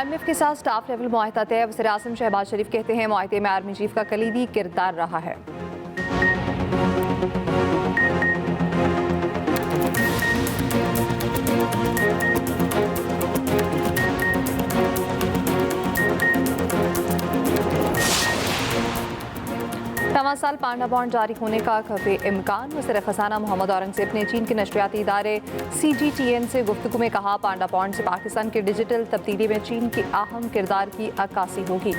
IMF के साथ staff level मुआहदा तय। वज़ीर-ए-आज़म शहबाज शरीफ कहते हैं मुआहदे में आर्मी चीफ का कलीदी किरदार रहा है। तमाम साल पांडा बॉन्ड जारी होने का खफी इम्कान। वज़ीर ख़ज़ाना मोहम्मद औरंगज़ेब ने चीन के नशरियाती इदारे CGTN से गुफ्तगू में कहा, पांडा बॉन्ड से पाकिस्तान की डिजिटल तब्दीली में चीन के अहम किरदार की अक्कासी होगी।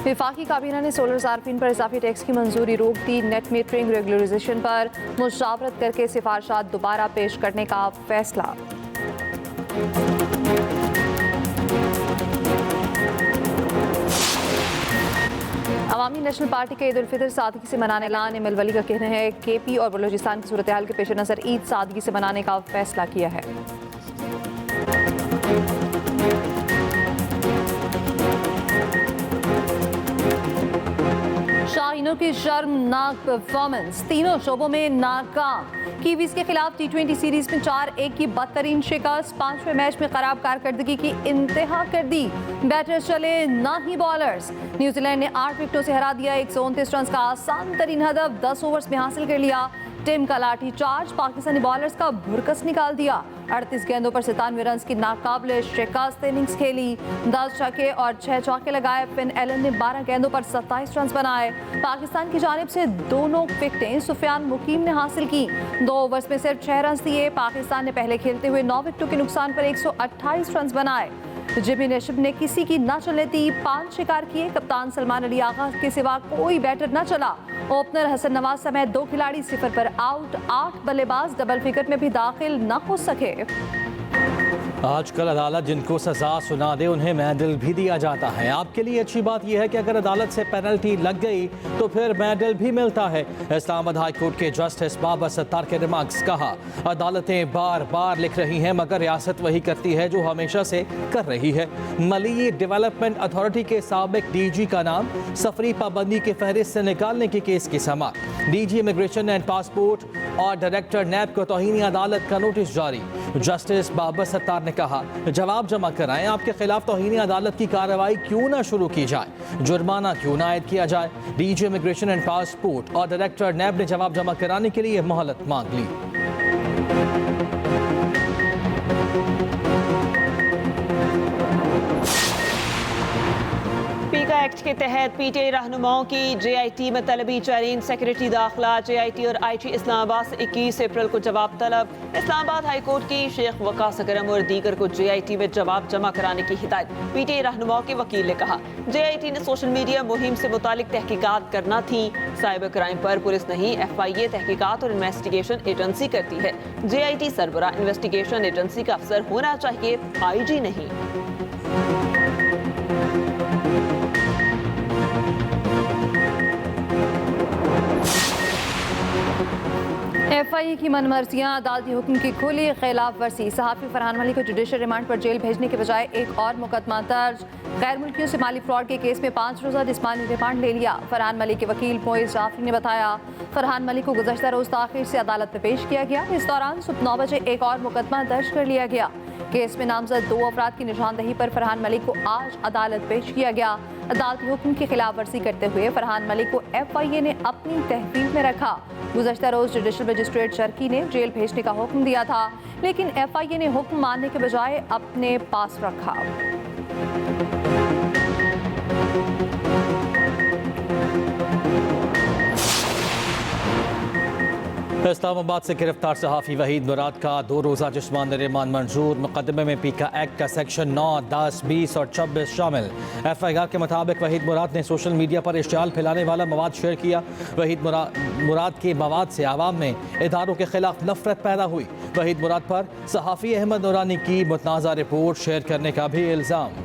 वफाकी काबीना ने सोलर सार्फिन पर इजाफी टैक्स की मंजूरी रोक दी। नेट मीटरिंग रेगुलराइजेशन पर मुशावरत करके सिफारिशात दोबारा पेश करने का फैसला। अवामी नेशनल पार्टी के ईद उल फितर सादगी से मनाने ऐलान। एम वली का कहना है KP और बलूचिस्तान की सूरत हाल के पेश नज़र ईद सादगी से मनाने का फैसला किया है। शाहीनों की शर्मनाक परफॉर्मेंस, तीनों शोबों में नाकाम। कीवीज के खिलाफ T20 सीरीज में 4-1 की बदतरीन शिकस्त। 5वें मैच में खराब कारकर्दगी की इंतहा कर दी। बैटर चले ना ही बॉलर्स। न्यूजीलैंड ने 8 विकेटों से हरा दिया। 129 रन का आसान तरीन हदफ 10 ओवर्स में हासिल कर लिया। टीम का लाठी चार्ज पाकिस्तानी बॉलर्स का भुरकस निकाल दिया। 38 गेंदों पर 97 रन की नाकाबिले शिकस्त इनिंग्स खेली। 10 छक्के और 6 चौके लगाए। फिन एलन ने 12 गेंदों पर 27 रन बनाए। पाकिस्तान की जानिब से दोनों विकेटें सुफियान मुकीम ने हासिल की। 2 ओवर्स में सिर्फ 6 रन दिए। पाकिस्तान ने पहले खेलते हुए 9 विकेटों के नुकसान पर 128 रन बनाए। जिमी नेशिब ने किसी की न चलने दी, 5 शिकार किए। कप्तान सलमान अली आगा के सिवा कोई बैटर न चला। ओपनर हसन नवाज समेत 2 खिलाड़ी 0 पर आउट। 8 बल्लेबाज डबल फिगर में भी दाखिल न हो सके। आजकल अदालत जिनको सजा सुना दे उन्हें मेडल भी दिया जाता है। आपके लिए अच्छी बात यह है कि अगर अदालत से पेनल्टी लग गई तो फिर मेडल भी मिलता है। इस्लामाबाद हाई कोर्ट के जस्टिस बाबर सत्तार के रिमार्क्स। कहा, अदालतें बार बार लिख रही हैं मगर रियासत वही करती है जो हमेशा से कर रही है। मलई डेवलपमेंट अथॉरिटी के साबिक DG का नाम सफरी पाबंदी की फहरिस्त से निकालने के केस की समाअत। DG इमिग्रेशन एंड पासपोर्ट और डायरेक्टर NAB को तौहीनी अदालत का नोटिस जारी। जस्टिस बाबर सत्तार ने कहा, जवाब जमा कराएं। आपके खिलाफ तौहीनी अदालत की कार्रवाई क्यों ना शुरू की जाए, जुर्माना क्यों ना आयद किया जाए। DG इमिग्रेशन एंड पासपोर्ट और डायरेक्टर NAB ने जवाब जमा कराने के लिए मोहलत मांग ली। पीका एक्ट के तहत PTI रहनुमाओं की JIT में तलबी चैलेंज। सेक्रेटरी दाखिला JIT और IT इस्लामाबाद से 21 अप्रैल को जवाब तलब। इस्लामाबाद हाई कोर्ट की शेख वकास अकरम और दीगर को JIT में जवाब जमा कराने की हिदायत। PTI रहनुमाओं के वकील ने कहा, JIT ने सोशल मीडिया मुहिम से मुतालिक तहकीकात करना थी। साइबर क्राइम पर पुलिस नहीं FIA तहकीकात और इन्वेस्टिगेशन एजेंसी करती है। JIT सरबरा इन्वेस्टिगेशन एजेंसी का अफसर होना चाहिए, IG नहीं। FIA की मनमर्जियां, अदालती हुक्म की खुली खिलाफ वर्जी। सहाफ़ी फरहान मलिक को जुडिशल रिमांड पर जेल भेजने के बजाय एक और मुकदमा दर्ज। गैर मुल्कियों से माली फ्रॉड के केस में 5 रोज़ा जिस्मानी रिमांड ले लिया। फरहान मलिक के वकील मोइज़ जाफरी ने बताया, फरहान मलिक को गुज़श्ता रोज़ ताख़ीर से अदालत में पेश किया गया। इस दौरान सुबह 9 बजे एक और मुकदमा दर्ज कर लिया गया। केस में नामजद 2 अफराद की निशानदही पर फरहान मलिक को आज अदालत पेश किया गया। अदालती हुक्म की खिलाफ वर्जी करते हुए फरहान मलिक को FIA ने अपनी तहवील में रखा। गुज़श्ता रोज़ जुडिशल मजिस्ट्रेट चरकी ने जेल भेजने का हुक्म दिया था, लेकिन FIA ने हुक्म मानने के बजाय अपने पास रखा। इस्लामाबाद से गिरफ्तार सहाफ़ी वहीद मुराद का 2 रोज़ा जिस्मानी रिमांड मंजूर। मुकदमे में पीका एक्ट का सेक्शन 9, 10, 20 और 26 शामिल। FIR के मुताबिक वहीद मुराद ने सोशल मीडिया पर इश्तियाल फैलाने वाला मवाद शेयर किया। वहीद मुराद के मवाद से आवाम में इदारों के खिलाफ नफरत पैदा हुई। वहीद मुराद पर सहाफ़ी अहमद नूरानी की मुतनाज़ा रिपोर्ट शेयर करने का भी इल्ज़ाम।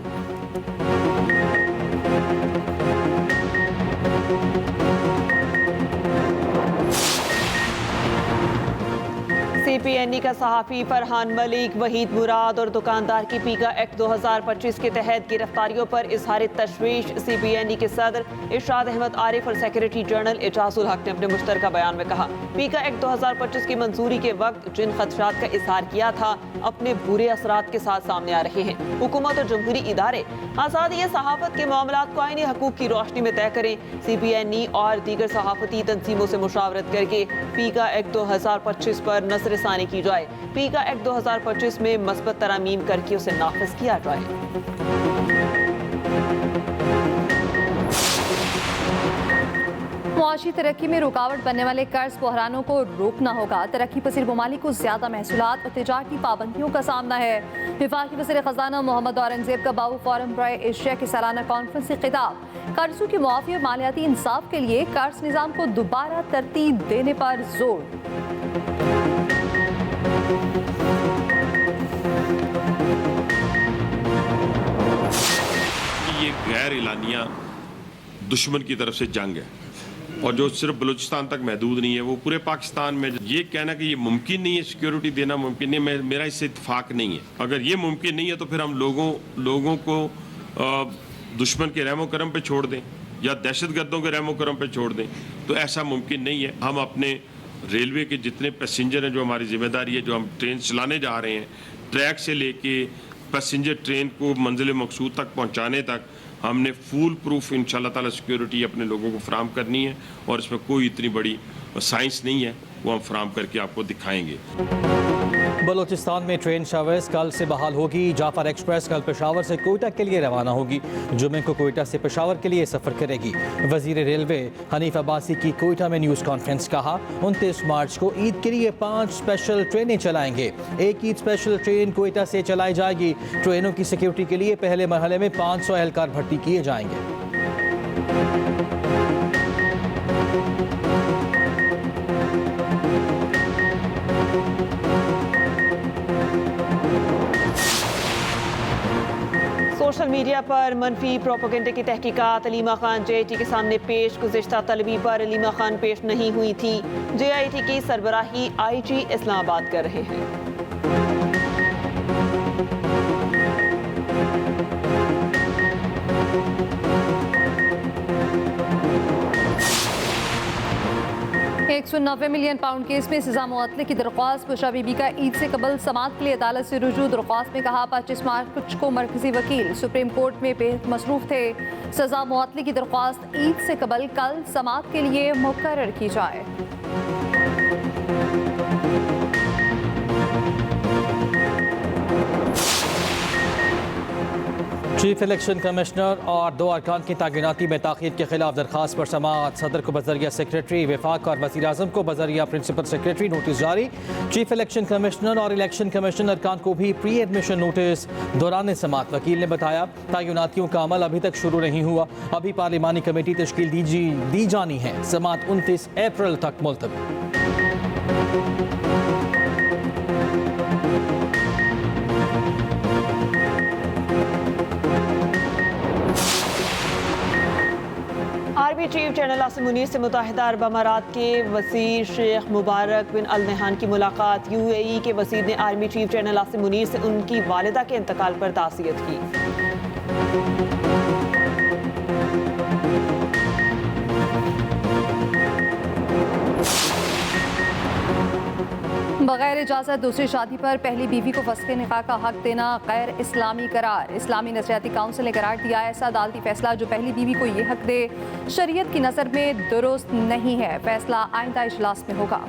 CPNE का सहाफ़ी फरहान मलिक, वहीद मुराद और दुकानदार की पीका एक्ट 2025 के तहत गिरफ्तारियों पर इजहार तशवीश। CPNE के सदर इरशाद अहमद आरिफ और सेक्रेटरी जनरल एजाजुल हक ने अपने मुश्तरका बयान में कहा, पीका एक्ट 2025 की मंजूरी के वक्त जिन खदशात का इजहार किया था अपने बुरे असरात के साथ सामने आ रहे हैं। हुकूमत और जमहूरी इदारे आज़ादी सहाफत के मामलात को आईनी हकूक की रोशनी में तय करें। CPNE और दीगर सहाफती तंजीमों से मुशावरत करके पीका एक्ट 2025 पर नज़रसानी की जाए। पीका एक्ट 2025 में मस्बत तरामीम करके उसे नाफिज किया जाए। मुआशी तरक्की में रुकावट बनने वाले कर्ज बहरानों को रोकना होगा। तरक्की पसीर ममालिक को ज्यादा महसूलात और तिजारती पाबंदियों का सामना है। वफाकी वज़ीर ख़ज़ाना मोहम्मद औरंगज़ेब का बाबू फोरम बराए एशिया की सालाना कॉन्फ्रेंस से खिताब। कर्जों की मुआफ़ी और मालियाती इंसाफ के लिए कर्ज निज़ाम को दोबारा तरतीब देने पर जोर। ये गैर इलानिया दुश्मन की तरफ से जंग है और जो सिर्फ बलूचिस्तान तक महदूद नहीं है, वो पूरे पाकिस्तान में। ये कहना कि ये मुमकिन नहीं है, सिक्योरिटी देना मुमकिन नहीं है, मेरा इससे इत्तेफाक नहीं है। अगर ये मुमकिन नहीं है तो फिर हम लोगों को दुश्मन के रहमो करम पे छोड़ दें या दहशतगर्दों के रहमो करम पे छोड़ दें, तो ऐसा मुमकिन नहीं है। हम अपने रेलवे के जितने पैसेंजर हैं, जो हमारी जिम्मेदारी है, जो हम ट्रेन चलाने जा रहे हैं, ट्रैक से लेके पैसेंजर ट्रेन को मंजिल मकसूद तक पहुँचाने तक हमने फुल प्रूफ इंशाल्लाह ताला सिक्योरिटी अपने लोगों को फराम करनी है और इसमें कोई इतनी बड़ी साइंस नहीं है, वो हम फराम करके आपको दिखाएंगे। बलूचिस्तान में ट्रेन सर्विस कल से बहाल होगी। जाफर एक्सप्रेस कल पेशावर से कोयटा के लिए रवाना होगी। जुमे को कोयटा से पेशावर के लिए सफ़र करेगी। वज़ीर रेलवे हनीफ अब्बासी की कोयटा में न्यूज़ कॉन्फ्रेंस। कहा 29 मार्च को ईद के लिए 5 स्पेशल ट्रेनें चलाएंगे। एक ईद स्पेशल ट्रेन कोयटा से चलाई जाएगी। ट्रेनों की सिक्योरिटी के लिए पहले मरहले में 500 एहलकार भर्ती किए जाएंगे। सोशल मीडिया पर मनफी प्रोपेगेंडा की तहकीकात। अलीमा खान JIT के सामने पेश। गुज़िश्ता तलबी पर अलीमा खान पेश नहीं हुई थी। JIT की सरबराही IG इस्लामाबाद कर रहे हैं। £190 मिलियन केस में सजा मुअत्तली की दरख्वास्त। बुशरा बीबी का ईद से कबल समाअत के लिए अदालत से रुजू। दरख्वास्त में कहा 25 मार्च को मरकजी वकील सुप्रीम कोर्ट में मसरूफ थे। सजा मुअत्तली की दरख्वास्त ईद से कबल कल समाअत के लिए मुकर्रर की जाए। चीफ इलेक्शन कमिश्नर और 2 अरकान की तैनाती में ताख़ीर के खिलाफ दरख्वास्त पर समाअत। सदर को बजरिया सेक्रेटरी वफाक और वज़ीर आज़म को बजरिया प्रिंसिपल सेक्रेटरी नोटिस जारी। चीफ इलेक्शन कमिश्नर और इलेक्शन कमीशन अरकान को भी प्री एडमिशन नोटिस। दौरान समाअत वकील ने बताया तैनातियों का अमल अभी तक शुरू नहीं हुआ, अभी पार्लिमानी कमेटी तश्कील दी जानी है। समाअत 29 अप्रैल तक मुलतवी। Army chief general Asim Munir से मुत्तहिदा अरब अमारात के वज़ीर शेख मुबारक बिन अल नहान की मुलाकात। UAE के वज़ीर ने army chief general Asim Munir से उनकी वालिदा के इंतकाल पर ताज़ियत की। बगैर इजाज़त दूसरी शादी पर पहली बीवी को फस्ख़ निकाह का हक देना गैर इस्लामी करार। इस्लामी नज़रियाती काउंसिल ने करार दिया ऐसा अदालती फैसला जो पहली बीवी को ये हक दे शरीयत की नज़र में दुरुस्त नहीं है। फैसला आइंदा इजलास में होगा।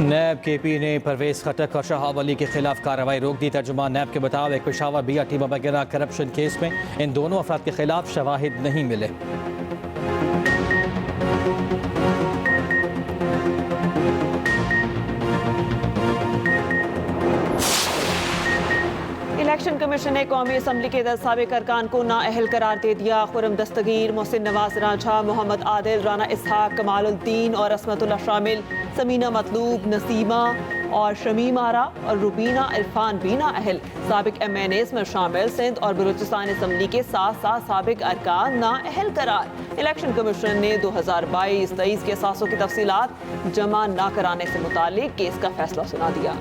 नैब KP ने परवेज़ खटक और शहाब अली के खिलाफ कार्रवाई रोक दी। तर्जुमान नैब के मुताबिक पेशावर BRT वगैरह करप्शन केस में इन दोनों अफराद के खिलाफ शवाहिद नहीं मिले। इलेक्शन कमीशन ने कौमी असम्बली के 10 साबिक अरकान को नाअहल करार दे दिया। खुर्रम दस्तगीर, मोहसिन नवाज राझा, मोहम्मद आदिल, राना इसहाक, कमालुद्दीन और असमतुल्लाह शामिल, समीना मतलूब, नसीमा और शमीम आरा और रुबीना इरफान भी नाअहल। साबिक MNAs में शामिल सिंध और बलूचिस्तान असम्बली के 7 साबिक अरकान नाअहल करार। इलेक्शन कमीशन ने 2022-23 के असासों की तफसीलात जमा न कराने से मुतालिक केस का फैसला सुना दिया।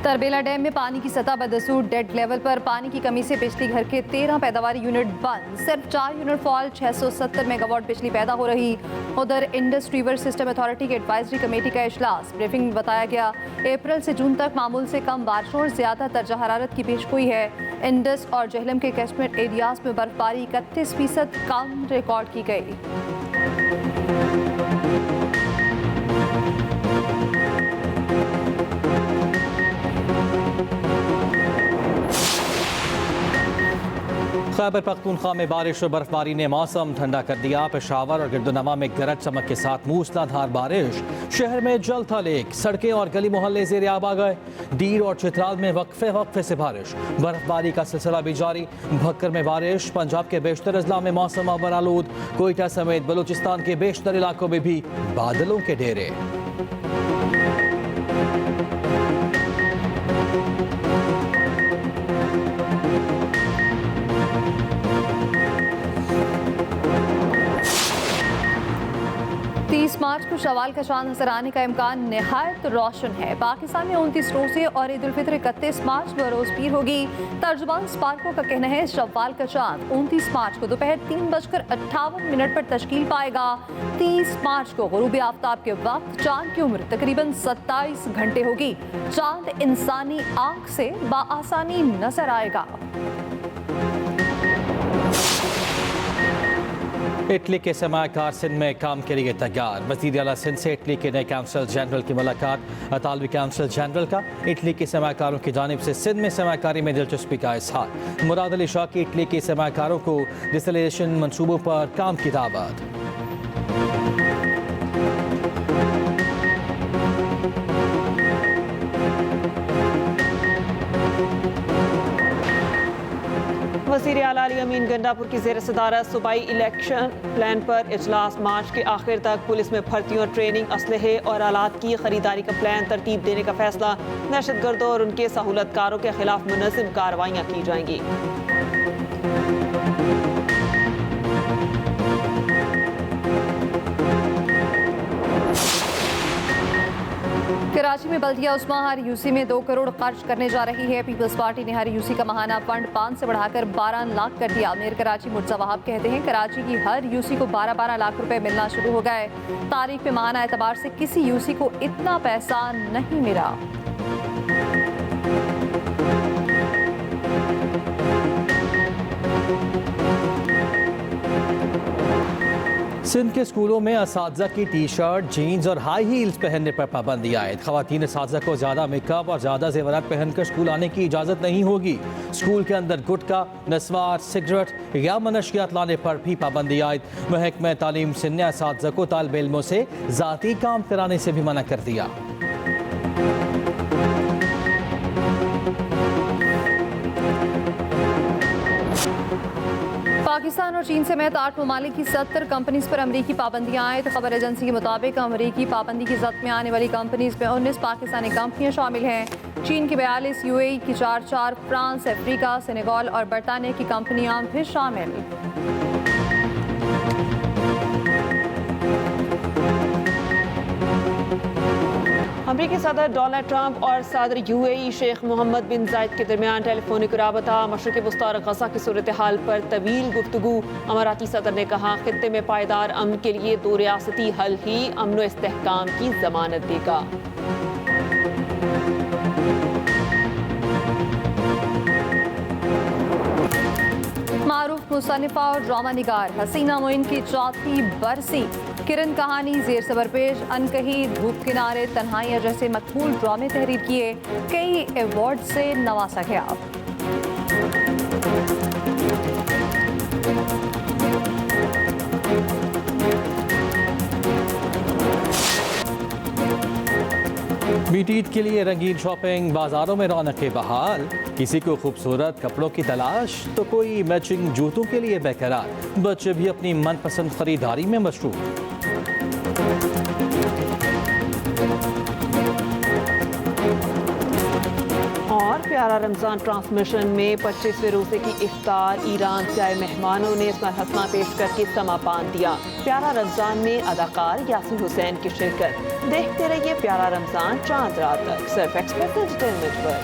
तरबेला डैम में पानी की सतह बदसूर डेड लेवल पर। पानी की कमी से बिजली घर के 13 पैदावारी यूनिट बंद। सिर्फ 4 यूनिट फॉल्ट, 670 मेगावाट बिजली पैदा हो रही। उधर इंडस रिवर सिस्टम अथॉरिटी की एडवाइजरी कमेटी का इजलास। ब्रीफिंग में बताया गया अप्रैल से जून तक मामूल से कम बारिशों और ज्यादा दर्जा हरारत की पेशगोई है। इंडस और जहलम के कैचमेंट एरियाज में बर्फबारी 31% कम रिकॉर्ड की गई। खैबर पख्तूनख्वा में बारिश और बर्फबारी ने मौसम ठंडा कर दिया। पेशावर और गिरदोनमा में गरज चमक के साथ मूसलाधार बारिश। शहर में जल था लेक, सड़कें और गली मोहल्ले ज़ेर आब आ गए। डीर और चित्राल में वक्फे से बारिश। बर्फबारी का सिलसिला भी जारी। भक्कर में बारिश। पंजाब के बेशतर अजला में मौसम अबर आलूद। कोयटा समेत बलूचिस्तान के बेशतर इलाकों में भी बादलों के डेरे। मार्च को शवाल का चांद नजर आने का इम्कान निहायत रोशन है। पाकिस्तान में 29 रोजे और ईद उल फित्र 31 मार्च बरोज पीर होगी। तर्जुमान स्पार्को का कहना है शवाल का चांद 29 मार्च को दोपहर 3:58 पर तश्कील पाएगा। 30 मार्च को गुरूब आफ्ताब के वक्त चांद की उम्र तकरीबन 27 घंटे होगी। चांद इंसानी आंख से बाआसानी नजर आएगा। इटली के सरमाकार सिंध में काम के लिए तैयार। वज़ीर आला सिंध से इटली के नए काउंसिल जनरल की मुलाकात। अतालवी काउंसिल जनरल का इटली के सरमाकारों की जानिब से सिंध में सरमाकारी में दिलचस्पी का इजहार। मुराद अली शाह की इटली के सरमाकारों को डिसलेशन मनसूबों पर काम की दावत। वज़ीर आला अली अमीन गंडापुर की ज़ेर सदारत सूबाई इलेक्शन प्लान पर इजलास। मार्च के आखिर तक पुलिस में भर्तियों, ट्रेनिंग, असलहे और आलात की खरीदारी का प्लान तरतीब देने का फैसला। दहशतगर्दों और उनके सहूलतकारों के खिलाफ मुनज़्ज़म कार्रवाइयाँ की जाएंगी। कराची में बल्दिया उस्मा हर यूसी में 2 करोड़ खर्च करने जा रही है। पीपल्स पार्टी ने हर यूसी का माहाना फंड 5 से बढ़ाकर 12 लाख कर दिया। मेयर कराची मुर्तज़ा वहाब कहते हैं कराची की हर यूसी को 12-12 लाख रुपए मिलना शुरू हो गए। तारीख पे माहाना एतबार से किसी यूसी को इतना पैसा नहीं मिला। सिंध के स्कूलों में असातिज़ा की टी शर्ट, जीन्स और हाई हील्स पहनने पर पाबंदी आयद। ख़वातीन असातिज़ा को ज़्यादा मेकअप और ज़्यादा जेवरात पहनकर स्कूल आने की इजाज़त नहीं होगी। स्कूल के अंदर गुटखा, नस्वार, सिगरेट या मनशियात लाने पर भी पाबंदी आयद। महकमा तालीम सिंध ने असातिज़ा को तालिब इल्मों से ज़ाती काम कराने से भी मना कर दिया। पाकिस्तान और चीन समेत 8 ममालिक की 70 कंपनीज पर अमरीकी पाबंदियां आए। खबर एजेंसी के मुताबिक अमरीकी पाबंदी की जद में आने वाली कंपनीज में 19 पाकिस्तानी कंपनियां शामिल हैं। चीन की 42, UAE की 4, फ्रांस, अफ्रीका, सेनेगल और बरतानिया की कंपनियां भी शामिल। अमरीकी सदर डोनाल्ड ट्रंप और सदर UAE शेख मोहम्मद बिन जायद के दरमियान टेलीफोनिक राबता। मशरक़ी वस्ता और गज़ा की सूरत हाल पर तवील गुफ्तगू। अमाराती सदर ने कहा खित्ते में पायदार अमन के लिए 2 रियासती हल ही अमन व इस्तेहकाम की जमानत देगा। मारूफ मुसन्निफा और ड्रामा निगार हसीना मोइन की 4थी बरसी। किरण कहानी, ज़ेर सबर पेश, अनकही, धूप किनारे, तन्हाइयाँ जैसे मकबूल ड्रामे तहरीर किए। कई अवार्ड से नवाजा गया। बीटी ईद के लिए रंगीन शॉपिंग, बाजारों में रौनकें बहाल। किसी को खूबसूरत कपड़ों की तलाश तो कोई मैचिंग जूतों के लिए बेकरार। बच्चे भी अपनी मनपसंद खरीदारी में मशरूफ। और प्यारा रमज़ान ट्रांसमिशन में 25वें रोजे की इफ्तार, ईरान से आए मेहमानों ने इसमें हसना पेश करके समा बांध दिया। प्यारा रमज़ान में अदाकार यासिन हुसैन की शिरकत। देखते रहिए प्यारा रमज़ान चांद रात तक, सिर्फ एक्सप्रेस एंटरटेनमेंट पर।